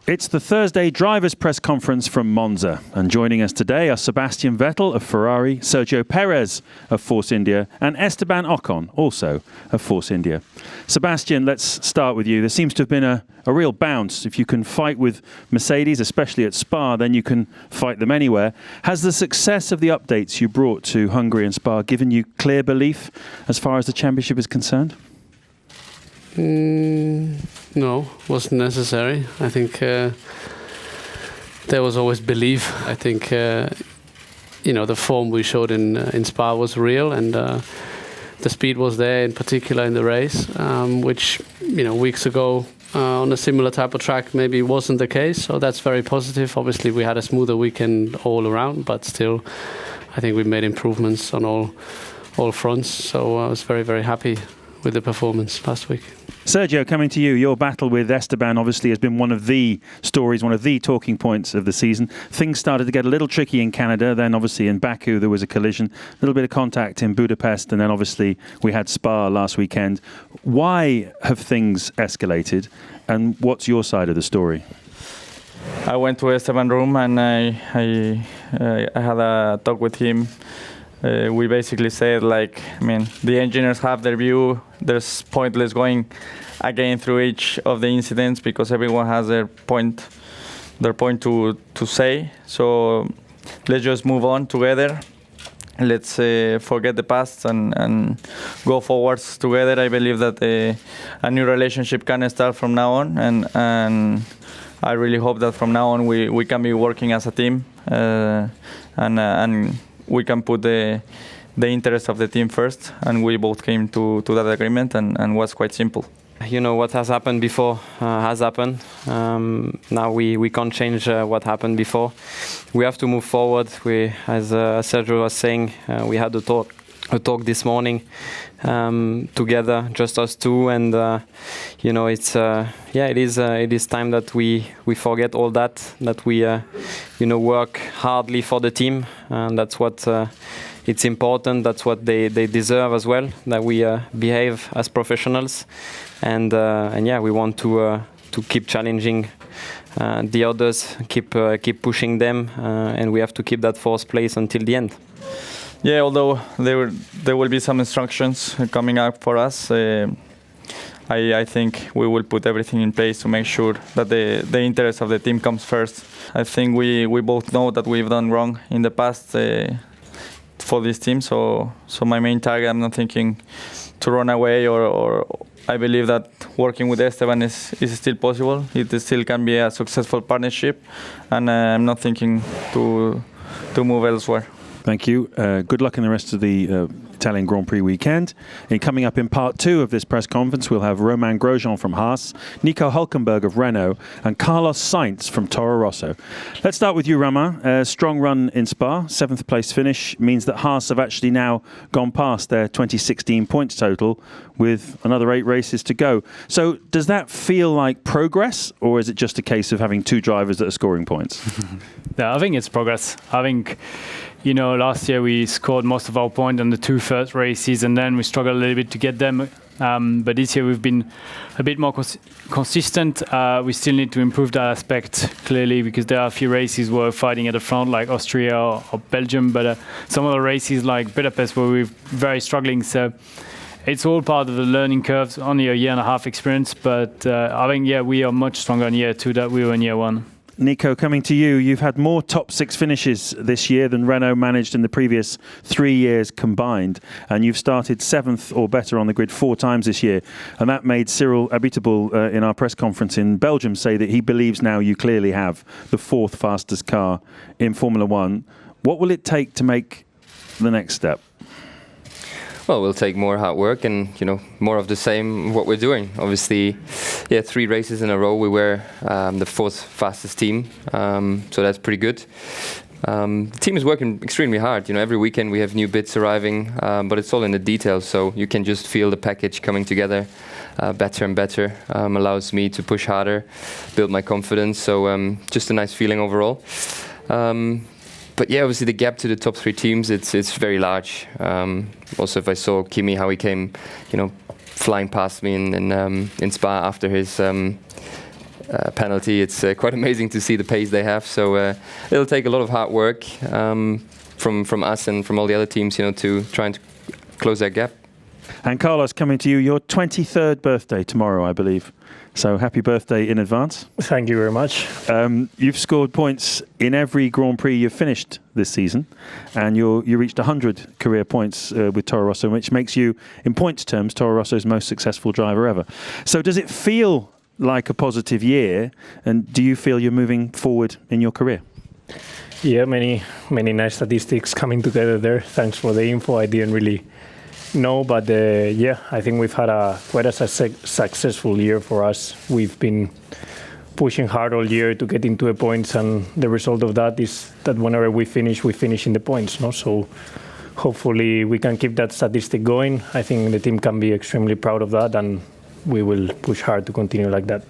It's the Thursday drivers' press conference from Monza, and joining us today are Sebastian Vettel of Ferrari, Sergio Perez of Force India, and Esteban Ocon, also of Force India. Sebastian, let's start with you. There seems to have been a real bounce. If you can fight with Mercedes, especially at Spa, then you can fight them anywhere. Has the success of the updates you brought to Hungary and Spa given you clear belief as far as the championship is concerned? No, wasn't necessary. I think there was always belief. I think the form we showed in Spa was real, and the speed was there, in particular in the race, which weeks ago on a similar type of track maybe wasn't the case. So that's very positive. Obviously, we had a smoother weekend all around, but still, I think we made improvements on all fronts. So I was very, very happy with the performance last week. Sergio, coming to you, your battle with Esteban obviously has been one of the stories, one of the talking points of the season. Things started to get a little tricky in Canada, then obviously in Baku there was a collision, a little bit of contact in Budapest, and then obviously we had Spa last weekend. Why have things escalated, and what's your side of the story? I went to Esteban's room and I had a talk with him. We basically said, the engineers have their view. There's pointless going again through each of the incidents because everyone has their point to say. So let's just move on together. Let's forget the past and go forwards together. I believe that a new relationship can start from now on, and I really hope that from now on we can be working as a team and we can put the interest of the team first, and we both came to that agreement, and was quite simple. What has happened before has happened. Now we can't change what happened before. We have to move forward. As Sergio was saying, we had a talk this morning together, just us two, and it is time that we forget all that we work hardly for the team, and that's what it's important. That's what they deserve as well, that we behave as professionals, and we want to keep challenging the others, keep pushing them, and we have to keep that fourth place until the end. Yeah, although there will be some instructions coming up for us, I think we will put everything in place to make sure that the interest of the team comes first. I think we both know that we've done wrong in the past for this team, so my main target, I'm not thinking to run away, or I believe that working with Esteban is still possible. It still can be a successful partnership, and I'm not thinking to move elsewhere. Thank you. Good luck in the rest of the Italian Grand Prix weekend. And coming up in part two of this press conference, we'll have Romain Grosjean from Haas, Nico Hulkenberg of Renault, and Carlos Sainz from Toro Rosso. Let's start with you, Romain. A strong run in Spa, 7th place finish, means that Haas have actually now gone past their 2016 points total with another 8 races to go. So does that feel like progress, or is it just a case of having 2 drivers that are scoring points? Yeah, I think it's progress. I think last year we scored most of our points on the 2 first races, and then we struggled a little bit to get them. But this year we've been a bit more consistent. We still need to improve that aspect, clearly, because there are a few races where we're fighting at the front, like Austria or Belgium. But some of the races, like Budapest, where we're very struggling. So it's all part of the learning curve, only a year and a half experience. But I think, we are much stronger in year 2 than we were in year 1. Nico, coming to you, you've had more top 6 finishes this year than Renault managed in the previous 3 years combined, and you've started 7th or better on the grid 4 times this year, and that made Cyril Abiteboul in our press conference in Belgium say that he believes now you clearly have the 4th fastest car in Formula 1. What will it take to make the next step? Well, we'll take more hard work and, more of the same what we're doing. Obviously, 3 races in a row we were the 4th fastest team, so that's pretty good. The team is working extremely hard. Every weekend we have new bits arriving, but it's all in the details, so you can just feel the package coming together better and better. Allows me to push harder, build my confidence, so just a nice feeling overall. But obviously the gap to the top 3 teams, it's very large. Also, if I saw Kimi, how he came, flying past me in Spa after his penalty. It's quite amazing to see the pace they have. So it'll take a lot of hard work from us and from all the other teams, to try and close that gap. And Carlos, coming to you, your 23rd birthday tomorrow, I believe. So happy birthday in advance. Thank you very much. You've scored points in every Grand Prix you've finished this season, and you reached 100 career points with Toro Rosso, which makes you, in points terms, Toro Rosso's most successful driver ever. So does it feel like a positive year, and do you feel you're moving forward in your career? Yeah, many nice statistics coming together there. Thanks for the info. I didn't really know, but I think we've had quite a successful year for us. We've been pushing hard all year to get into the points, and the result of that is that whenever we finish in the points. No, so hopefully we can keep that statistic going. I think the team can be extremely proud of that, and we will push hard to continue like that.